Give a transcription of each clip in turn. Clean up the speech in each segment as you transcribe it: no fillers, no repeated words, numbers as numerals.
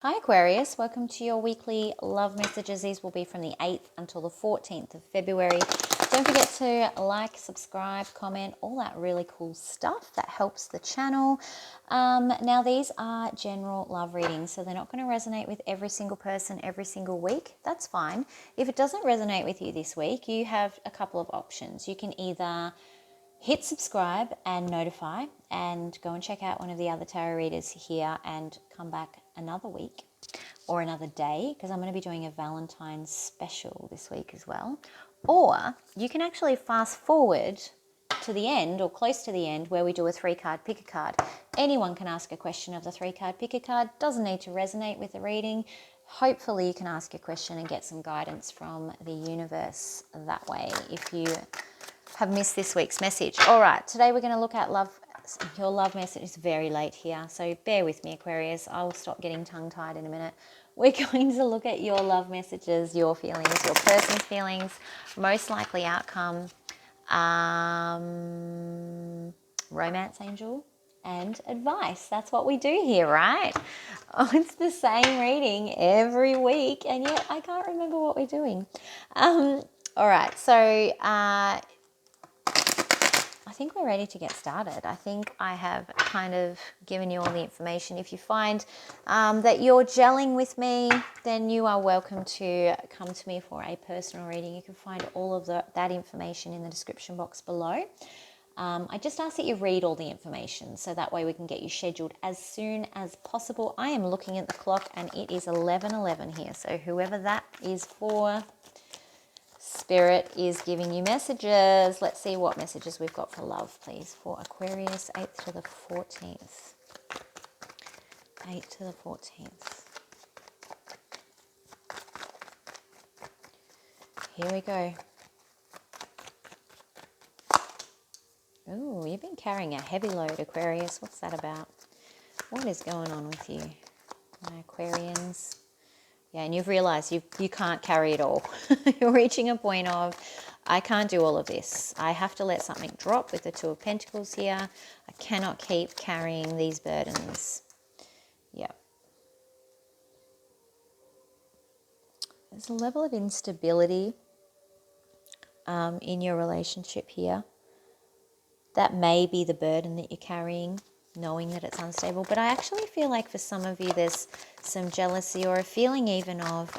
Hi Aquarius, welcome to your weekly love messages. These will be from the 8th until the 14th of February. Don't forget to like, subscribe, comment, all that really cool stuff that helps the channel. Now these are general love readings, so they're not going to resonate with every single person every single week. That's fine. If it doesn't resonate with you this week, you have a couple of options. You can either hit subscribe and notify and go and check out one of the other tarot readers here and come back another week or another day, because I'm going to be doing a Valentine's special this week as well. Or you can actually fast forward to the end or close to the end where we do a 3-card pick a card. Anyone can ask a question of the 3-card pick a card. Doesn't need to resonate with the reading. Hopefully you can ask a question and get some guidance from the universe that way if you have missed this week's message. All right, today we're going to look at love. Your love message is very late here, so bear with me, Aquarius. I'll stop getting tongue-tied in a minute. We're going to look at your love messages, your feelings, your person's feelings, most likely outcome, romance angel, and advice. That's what we do here, right? Oh, it's the same reading every week, and yet I can't remember what we're doing. All right, so I think we're ready to get started. I think I have kind of given you all the information. If you find that you're gelling with me, then you are welcome to come to me for a personal reading. You can find all of that information in the description box below. I just ask that you read all the information so that way we can get you scheduled as soon as possible. I am looking at the clock and it is 11:11 here. So whoever that is for, Spirit is giving you messages. Let's see what messages we've got for love, please, for Aquarius, 8th to the 14th. 8th to the 14th. Here we go. Ooh, you've been carrying a heavy load, Aquarius. What's that about? What is going on with you, my Aquarians? Yeah, and you've realised you can't carry it all. You're reaching a point of, I can't do all of this. I have to let something drop with the Two of Pentacles here. I cannot keep carrying these burdens. Yeah. There's a level of instability in your relationship here. That may be the burden that you're carrying, knowing that it's unstable. But I actually feel like for some of you there's some jealousy or a feeling even of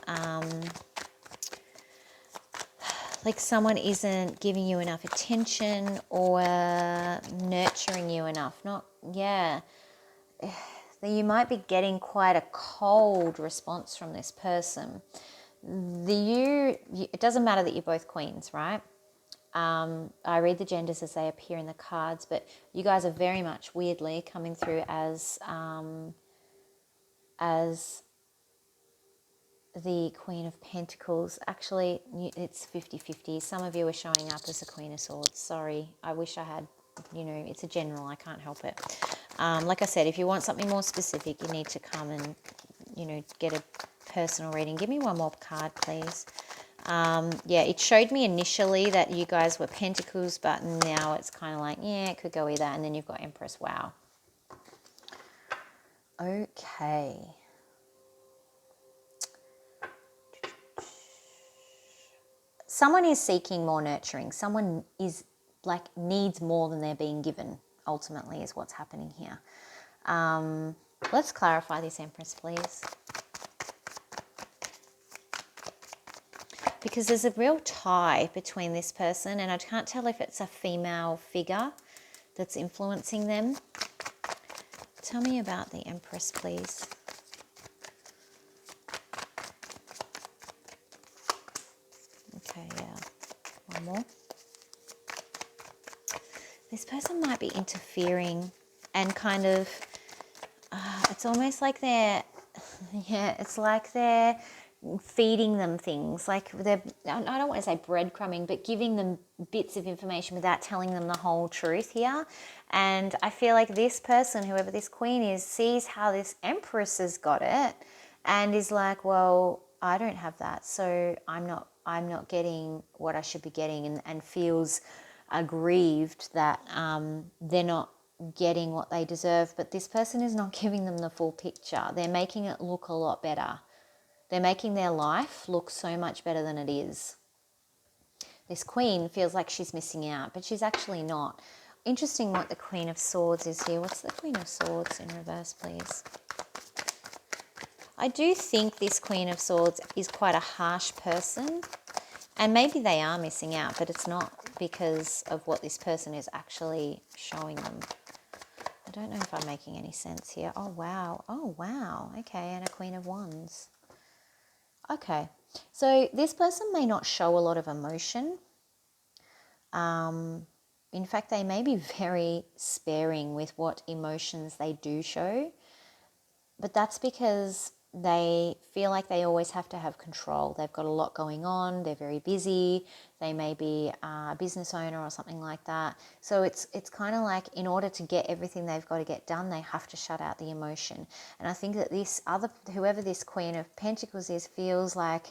like someone isn't giving you enough attention or nurturing you enough. You might be getting quite a cold response from this person. It doesn't matter that you're both queens, right? I read the genders as they appear in the cards, but you guys are very much weirdly coming through as the Queen of Pentacles. Actually, it's 50-50. Some of you are showing up as the Queen of Swords. Sorry, I wish I had, it's a general. I can't help it. Like I said, if you want something more specific, you need to come and, get a personal reading. Give me one more card, please. Yeah, it showed me initially that you guys were Pentacles, but now it's kind of like, yeah, it could go either. And then you've got Empress. Wow. Okay. Someone is seeking more nurturing. Someone is needs more than they're being given, ultimately, is what's happening here. Let's clarify this, Empress, please. Because there's a real tie between this person, and I can't tell if it's a female figure that's influencing them. Tell me about the Empress, please. Okay, yeah. One more. This person might be interfering and kind of, it's almost like they're feeding them things. Like I don't want to say breadcrumbing, but giving them bits of information without telling them the whole truth here. And I feel like this person, whoever this queen is, sees how this Empress has got it and is like, well, I don't have that, so I'm not getting what I should be getting, and feels aggrieved that they're not getting what they deserve, but this person is not giving them the full picture. They're making it look a lot better. They're making their life look so much better than it is. This Queen feels like she's missing out, but she's actually not. Interesting what the Queen of Swords is here. What's the Queen of Swords in reverse, please? I do think this Queen of Swords is quite a harsh person, and maybe they are missing out, but it's not because of what this person is actually showing them. I don't know if I'm making any sense here. Oh, wow. Oh, wow. Okay, and a Queen of Wands. Okay, so this person may not show a lot of emotion. In fact, they may be very sparing with what emotions they do show, but that's because they feel like they always have to have control. They've got a lot going on. They're very busy. They may be a business owner or something like that. So it's kind of like in order to get everything they've got to get done, they have to shut out the emotion. And I think that whoever this Queen of Pentacles is, feels like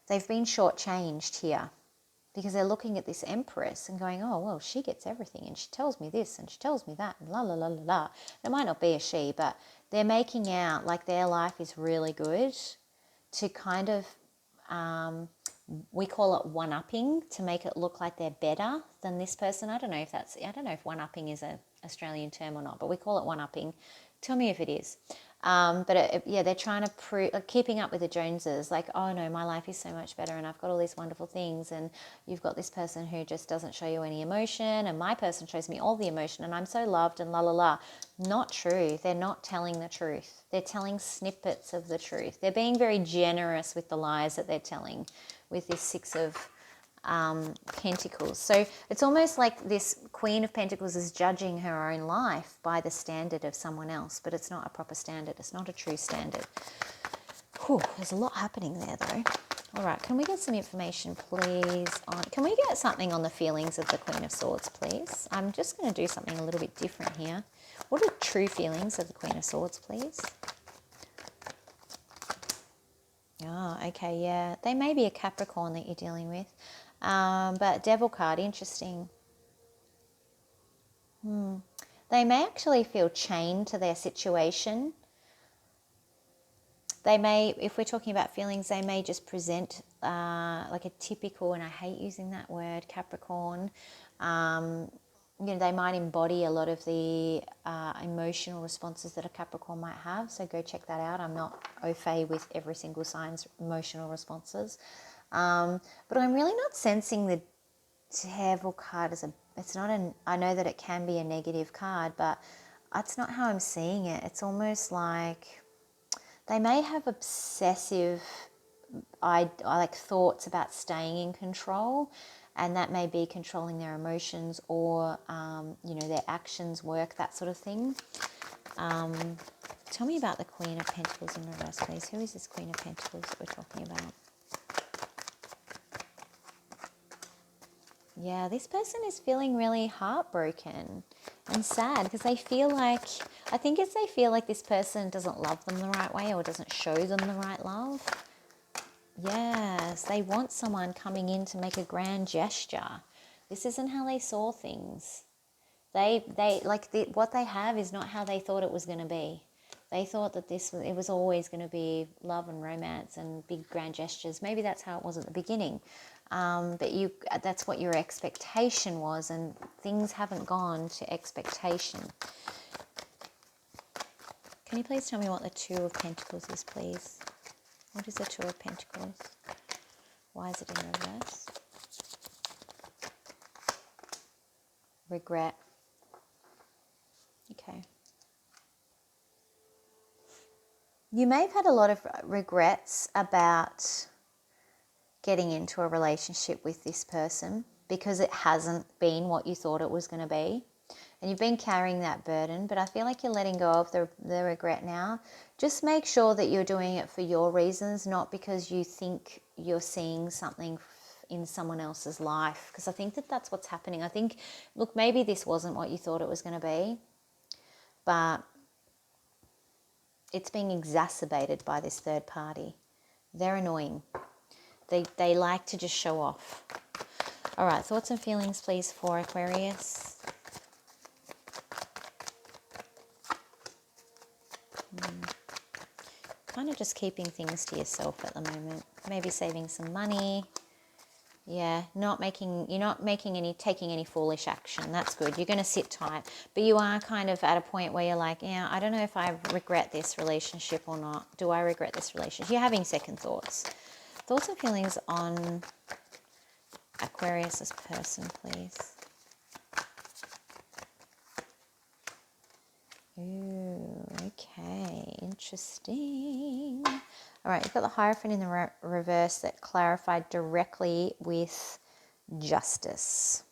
they've been shortchanged here, because they're looking at this Empress and going, oh, well, she gets everything and she tells me this and she tells me that and la, la, la, la, la. It might not be a she, but they're making out like their life is really good to kind of, we call it one-upping, to make it look like they're better than this person. I don't know if one-upping is an Australian term or not, but we call it one-upping. Tell me if it is. Yeah, they're trying to prove, keeping up with the Joneses, like, oh no, my life is so much better and I've got all these wonderful things, and you've got this person who just doesn't show you any emotion, and my person shows me all the emotion and I'm so loved and la la la. Not true. They're not telling the truth. They're telling snippets of the truth. They're being very generous with the lies that they're telling with this Six of Pentacles. So it's almost like this Queen of Pentacles is judging her own life by the standard of someone else, but it's not a proper standard. It's not a true standard. Whew, there's a lot happening there though. All right, can we get some information, please? Can we get something on the feelings of the Queen of Swords, please? I'm just going to do something a little bit different here. What are true feelings of the Queen of Swords, please? Oh, okay, yeah. They may be a Capricorn that you're dealing with. But Devil card, interesting. They may actually feel chained to their situation. They may, if we're talking about feelings, they may just present like a typical, and I hate using that word, Capricorn. They might embody a lot of the emotional responses that a Capricorn might have. So go check that out. I'm not au fait with every single sign's emotional responses. But I'm really not sensing the Devil card as I know that it can be a negative card, but that's not how I'm seeing it. It's almost like they may have obsessive like thoughts about staying in control, and that may be controlling their emotions or their actions, work, that sort of thing. Tell me about the Queen of Pentacles in reverse, please. Who is this Queen of Pentacles that we're talking about? Yeah, this person is feeling really heartbroken and sad because they feel like, I think it's they feel like this person doesn't love them the right way or doesn't show them the right love. Yes, they want someone coming in to make a grand gesture. This isn't how they saw things. What they have is not how they thought it was going to be. They thought that it was always going to be love and romance and big grand gestures. Maybe that's how it was at the beginning. But that's what your expectation was, and things haven't gone to expectation. Can you please tell me what the Two of Pentacles is, please? What is the Two of Pentacles? Why is it in reverse? Regret. Okay. You may have had a lot of regrets about getting into a relationship with this person because it hasn't been what you thought it was going to be. And you've been carrying that burden, but I feel like you're letting go of the regret now. Just make sure that you're doing it for your reasons, not because you think you're seeing something in someone else's life. Because I think that that's what's happening. I think, look, maybe this wasn't what you thought it was going to be, but it's being exacerbated by this third party. They're annoying. They like to just show off. All right, thoughts and feelings, please, for Aquarius. Kind of just keeping things to yourself at the moment. Maybe saving some money. Yeah, taking any foolish action. That's good. You're going to sit tight. But you are kind of at a point where you're like, yeah, I don't know if I regret this relationship or not. Do I regret this relationship? You're having second thoughts. Thoughts and feelings on Aquarius's person, please. Ooh, okay, interesting. All right, you've got the Hierophant in the reverse that clarified directly with justice.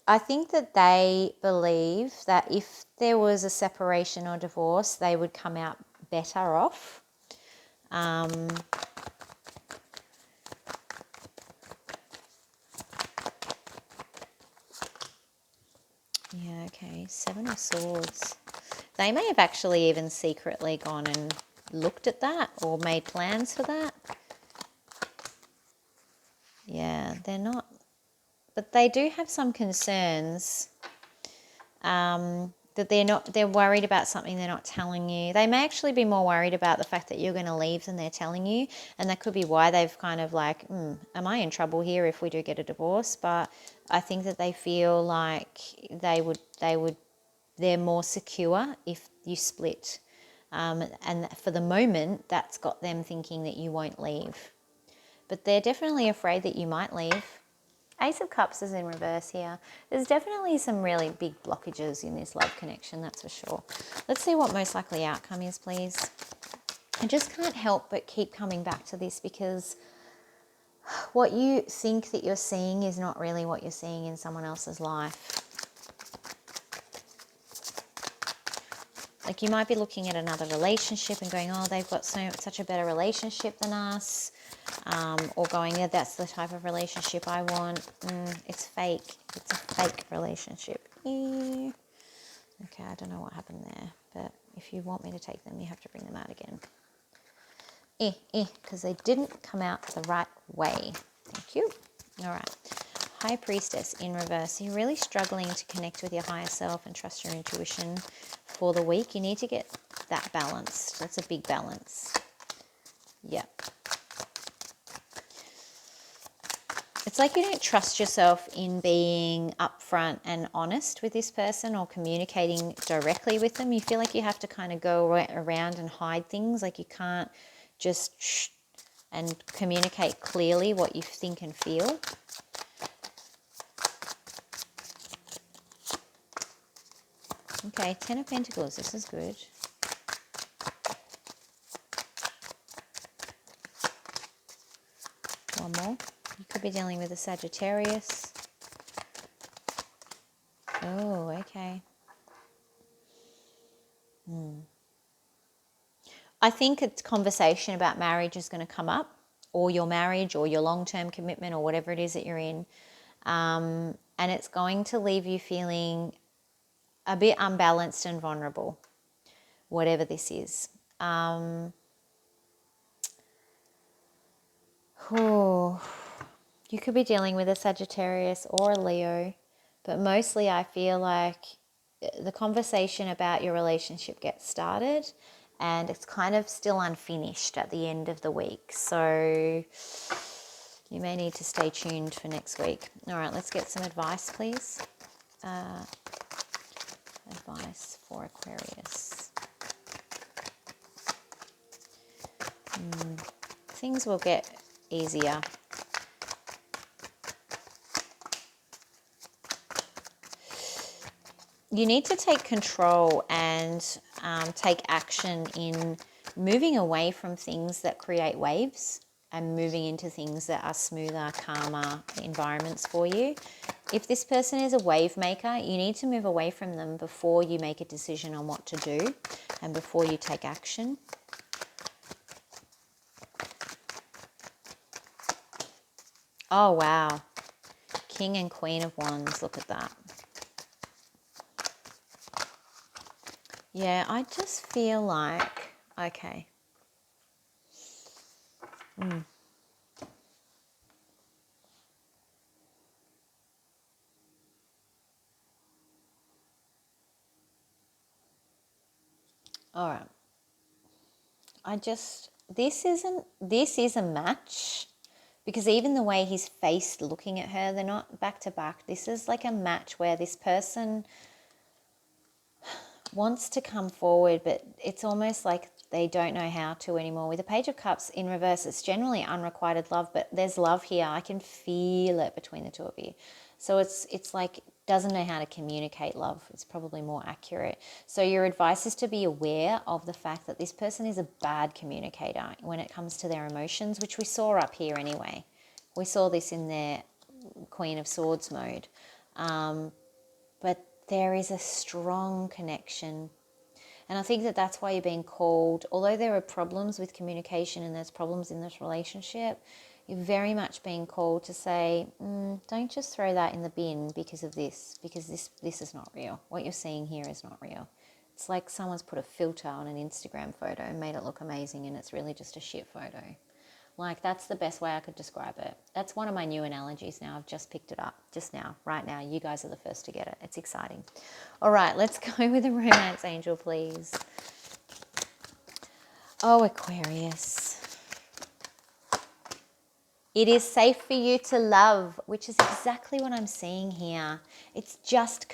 I think that they believe that if there was a separation or divorce, they would come out better off. Yeah, okay. Seven of Swords. They may have actually even secretly gone and looked at that or made plans for that. Yeah, they're not. But they do have some concerns that they're worried about something they're not telling you. They may actually be more worried about the fact that you're going to leave than they're telling you. And that could be why they've kind of like, am I in trouble here if we do get a divorce? But I think that they feel like they're more secure if you split. And for the moment, that's got them thinking that you won't leave. But they're definitely afraid that you might leave. Ace of Cups is in reverse here. There's definitely some really big blockages in this love connection, that's for sure. Let's see what most likely outcome is, please. I just can't help but keep coming back to this because what you think that you're seeing is not really what you're seeing in someone else's life. Like you might be looking at another relationship and going, oh, they've got such a better relationship than us. Or going, yeah, that's the type of relationship I want. It's fake. It's a fake relationship. Okay, I don't know what happened there. But if you want me to take them, you have to bring them out again. Because they didn't come out the right way. Thank you. All right. High Priestess in reverse. You're really struggling to connect with your higher self and trust your intuition for the week. You need to get that balanced. That's a big balance. Yep. It's like you don't trust yourself in being upfront and honest with this person or communicating directly with them. You feel like you have to kind of go around and hide things. Like you can't just shh and communicate clearly what you think and feel. Okay, Ten of Pentacles. This is good. One more. You could be dealing with a Sagittarius. Oh, okay. I think a conversation about marriage is going to come up, or your marriage, or your long-term commitment, or whatever it is that you're in. And it's going to leave you feeling a bit unbalanced and vulnerable, whatever this is. You could be dealing with a Sagittarius or a Leo, but mostly I feel like the conversation about your relationship gets started and it's kind of still unfinished at the end of the week. So you may need to stay tuned for next week. All right, let's get some advice, please. Advice for Aquarius. Things will get easier. You need to take control and take action in moving away from things that create waves and moving into things that are smoother, calmer environments for you. If this person is a wave maker, you need to move away from them before you make a decision on what to do and before you take action. Oh, wow. King and Queen of Wands, look at that. Yeah, I just feel like, okay. All right. This is a match, because even the way he's faced looking at her, they're not back to back. This is like a match where this person wants to come forward, but it's almost like they don't know how to anymore. With the Page of Cups in reverse, it's generally unrequited love, but there's love here. I can feel it between the two of you. So it's like doesn't know how to communicate love. It's probably more accurate. So your advice is to be aware of the fact that this person is a bad communicator when it comes to their emotions, which we saw up here anyway. We saw this in their Queen of Swords mode. But there is a strong connection. And I think that that's why you're being called. Although there are problems with communication and there's problems in this relationship, you're very much being called to say, don't just throw that in the bin because of this, because this is not real. What you're seeing here is not real. It's like someone's put a filter on an Instagram photo and made it look amazing, and it's really just a shit photo. Like, that's the best way I could describe it. That's one of my new analogies now. I've just picked it up just now, right now. You guys are the first to get it. It's exciting. All right, let's go with a romance angel, please. Oh, Aquarius. It is safe for you to love, which is exactly what I'm seeing here. It's just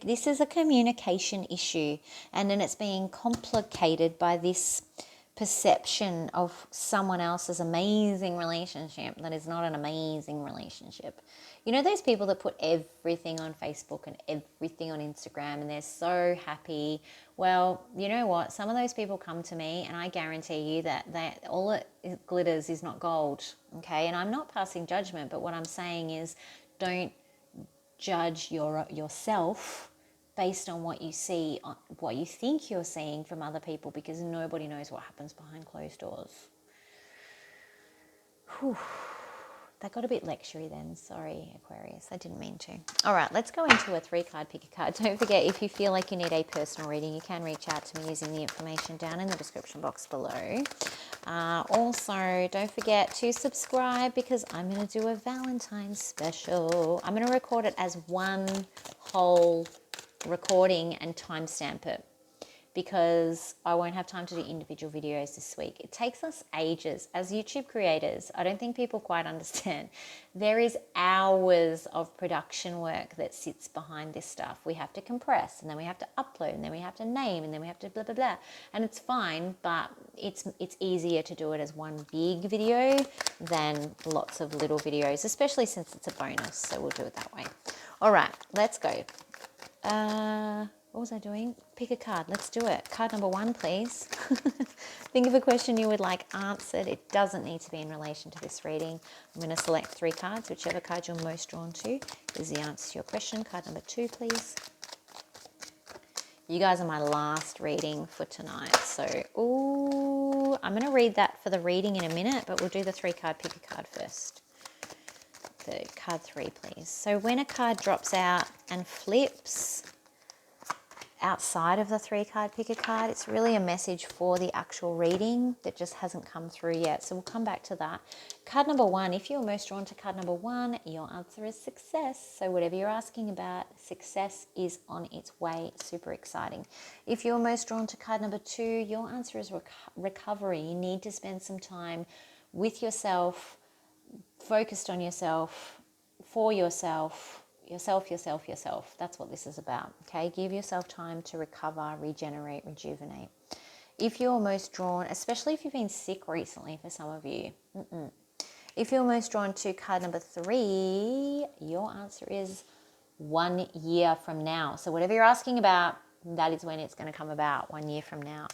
this is a communication issue, and then it's being complicated by this perception of someone else's amazing relationship that is not an amazing relationship. You know those people that put everything on Facebook and everything on Instagram and they're so happy? Well, you know what? Some of those people come to me and I guarantee you that all it glitters is not gold, okay? And I'm not passing judgment, but what I'm saying is don't judge yourself based on what you see, what you think you're seeing from other people, because nobody knows what happens behind closed doors. Whew. That got a bit lectury then. Sorry, Aquarius. I didn't mean to. All right, let's go into a 3-card pick a card. Don't forget, if you feel like you need a personal reading, you can reach out to me using the information down in the description box below. Also, don't forget to subscribe, because I'm going to do a Valentine's special. I'm going to record it as one whole recording and timestamp it, because I won't have time to do individual videos this week. It takes us ages. As YouTube creators, I don't think people quite understand. There is hours of production work that sits behind this stuff. We have to compress, and then we have to upload, and then we have to name, and then we have to blah, blah, blah. And it's fine, but it's easier to do it as one big video than lots of little videos, especially since it's a bonus. So we'll do it that way. All right, let's go. What was I doing? Pick a card. Let's do it. Card number 1, please. Think of a question you would like answered. It doesn't need to be in relation to this reading. I'm going to select 3 cards. Whichever card you're most drawn to is the answer to your question. Card number 2, please. You guys are my last reading for tonight. So, I'm going to read that for the reading in a minute, but we'll do the 3-card pick a card first. The card 3, please. So when a card drops out and flips outside of the 3-card pick a card, it's really a message for the actual reading that just hasn't come through yet. So we'll come back to that. Card number 1, if you're most drawn to card number 1, your answer is success. So whatever you're asking about, success is on its way. Super exciting. If you're most drawn to card number 2, your answer is recovery. You need to spend some time with yourself, focused on yourself, for yourself. That's what this is about, okay? Give yourself time to recover, regenerate, rejuvenate. If you're most drawn, especially if you've been sick recently for some of you, if you're most drawn to card number 3, your answer is 1 year from now. So whatever you're asking about, that is when it's going to come about, 1 year from now.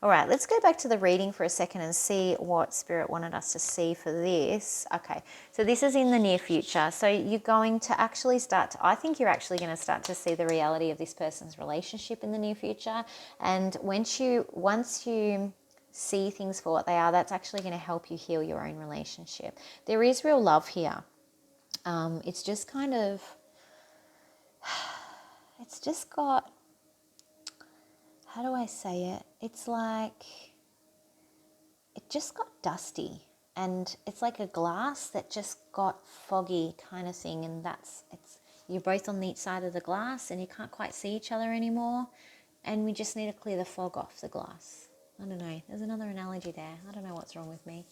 All right, let's go back to the reading for a second and see what Spirit wanted us to see for this. Okay, so this is in the near future. So you're going to actually I think you're actually going to start to see the reality of this person's relationship in the near future. And once you see things for what they are, that's actually going to help you heal your own relationship. There is real love here. It's just kind of, it's just got, how do I say it? It's like, it just got dusty, and it's like a glass that just got foggy kind of thing, and you're both on each side of the glass and you can't quite see each other anymore. and we just need to clear the fog off the glass. I don't know. There's another analogy there. I don't know what's wrong with me.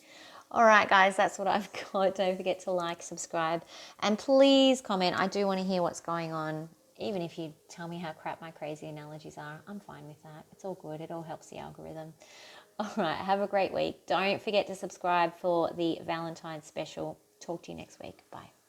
All right, guys, that's what I've got. Don't forget to like, subscribe, and please comment. I do want to hear what's going on. Even if you tell me how crap my crazy analogies are, I'm fine with that. It's all good. It all helps the algorithm. All right, have a great week. Don't forget to subscribe for the Valentine's special. Talk to you next week. Bye.